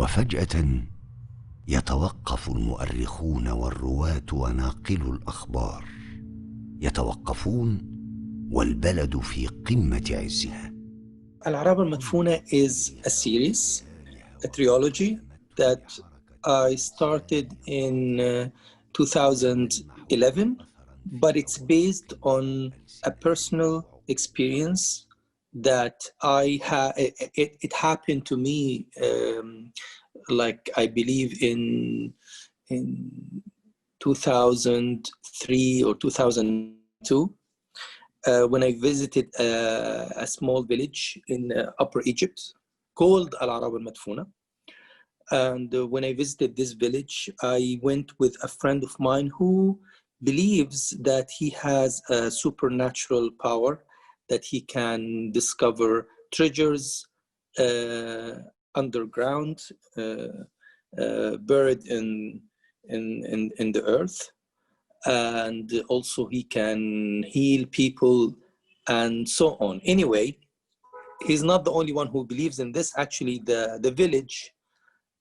وفجأة يتوقف المؤرخون والرواة وناقلو الأخبار، يتوقفون والبلد في قمة عزها. Araba Al Madfuna is a series, a trilogy that I started in 2011, but it's based on a personal experience that it happened to me, like I believe in 2003 or 2002, when I visited a small village in Upper Egypt called Araba Al Madfuna. And when I visited this village, I went with a friend of mine who believes that he has a supernatural power, that he can discover treasures underground, buried in the earth. And also he can heal people and so on. Anyway, he's not the only one who believes in this. Actually, the village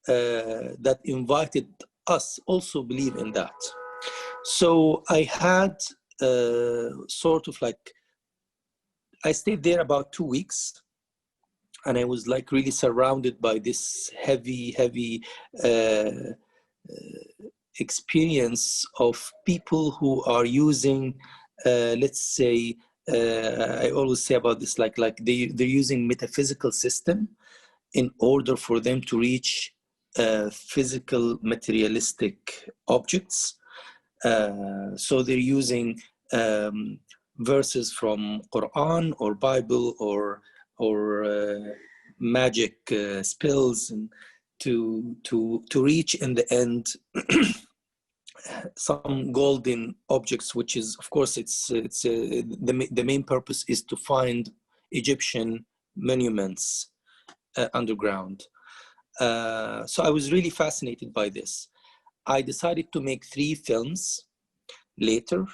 that invited us also believe in that. So I had sort of like, I stayed there about 2 weeks, and I was like really surrounded by this heavy experience of people who are using, let's say, I always say about this, like they're using metaphysical system in order for them to reach physical materialistic objects. So they're using verses from Quran or Bible or magic spells, and to reach in the end some golden objects, which is, of course, the main purpose is to find Egyptian monuments underground. So I was really fascinated by this. I decided to make 3 films later,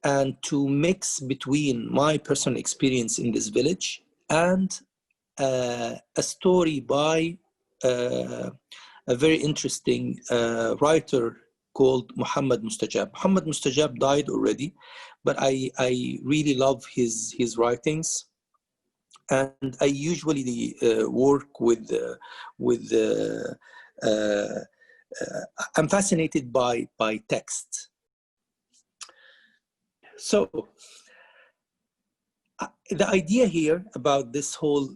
and to mix between my personal experience in this village and a story by a very interesting writer called Muhammad Mustajab. Muhammad Mustajab died already, but I really love his writings. And I usually work with I'm fascinated by text. So the idea here about this whole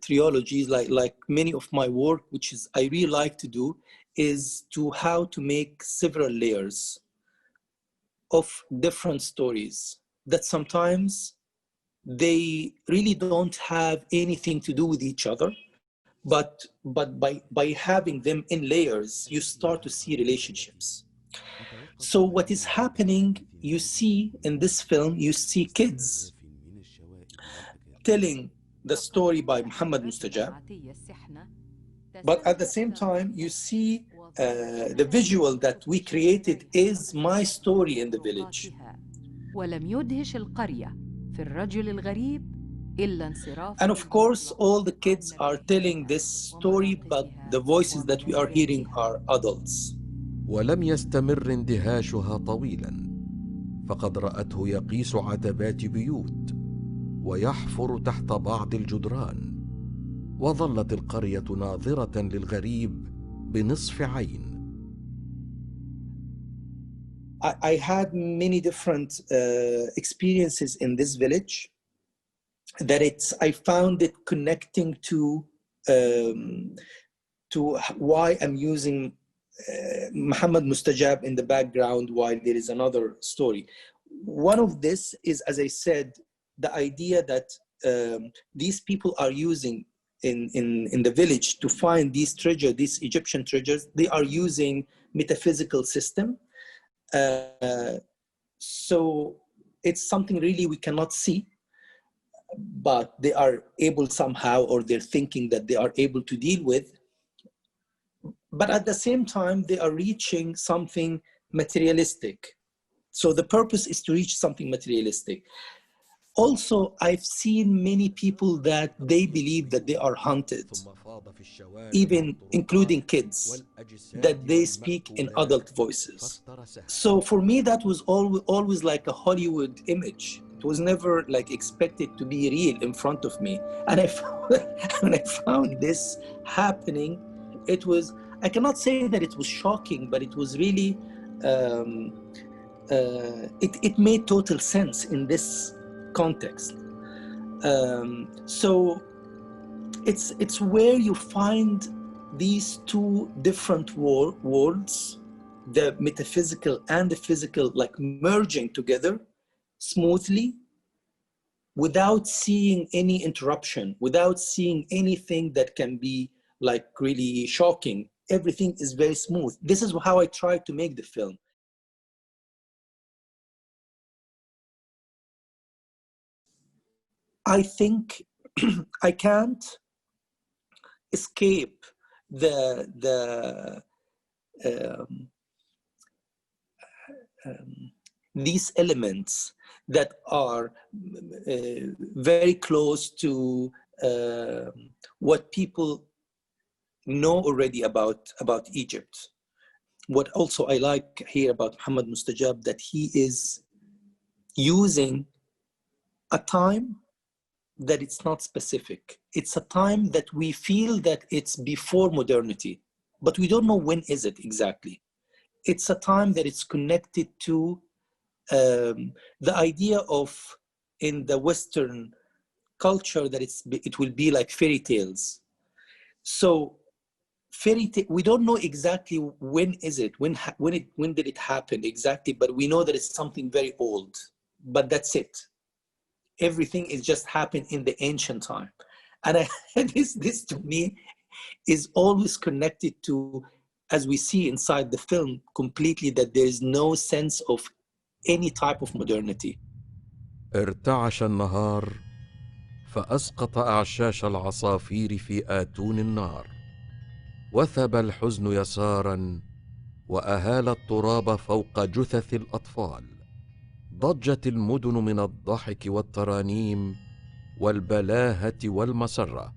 trilogy, like many of my work, which is I really like to do, is how to make several layers of different stories that sometimes they really don't have anything to do with each other, but by having them in layers, you start to see relationships. So what is happening, you see in this film, you see kids telling the story by Muhammad Mustajab, but at the same time, you see the visual that we created is my story in the village. And of course, all the kids are telling this story, but the voices that we are hearing are adults. ولم يستمر اندهاشها طويلا، فقد رأته يقيس عتبات بيوت ويحفر تحت بعض الجدران، وظلت القرية ناظرة للغريب بنصف عين. I had many different experiences in this village that I found it connecting to why I'm using Muhammad Mustajab in the background while there is another story. One of this is, as I said, the idea that these people are using in the village to find these treasures, these Egyptian treasures. They are using metaphysical system. So it's something really we cannot see, but they are able somehow, or they're thinking that they are able to deal with. But at the same time, they are reaching something materialistic. So the purpose is to reach something materialistic. Also, I've seen many people that they believe that they are haunted, even including kids, that they speak in adult voices. So for me, that was always like a Hollywood image. It was never like expected to be real in front of me. And when I found this happening, it was, I cannot say that it was shocking, but it was really, it made total sense in this context. So it's where you find these two different worlds, the metaphysical and the physical, like merging together smoothly, without seeing any interruption, without seeing anything that can be like really shocking. Everything is very smooth. This is how I try to make the film. I think I can't escape these elements that are very close to what people know already about Egypt. What also I like here about Muhammad Mustajab, that he is using a time that it's not specific. It's a time that we feel that it's before modernity, but we don't know when is it exactly. It's a time that it's connected to the idea of, in the Western culture, that it will be like fairy tales. So we don't know exactly when is it, when did it happen exactly, but we know that it's something very old, but that's it. Everything is just happened in the ancient time. And this to me is always connected to, as we see inside the film completely, that there is no sense of any type of modernity. ارتعش النهار فأسقط أعشاش العصافير في آتون النار، وثب الحزن يسارا وأهال التراب فوق جثث الأطفال. ضجت المدن من الضحك والترانيم والبلاهة والمسرة.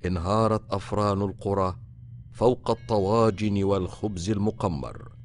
انهارت أفران القرى فوق الطواجن والخبز المقمر.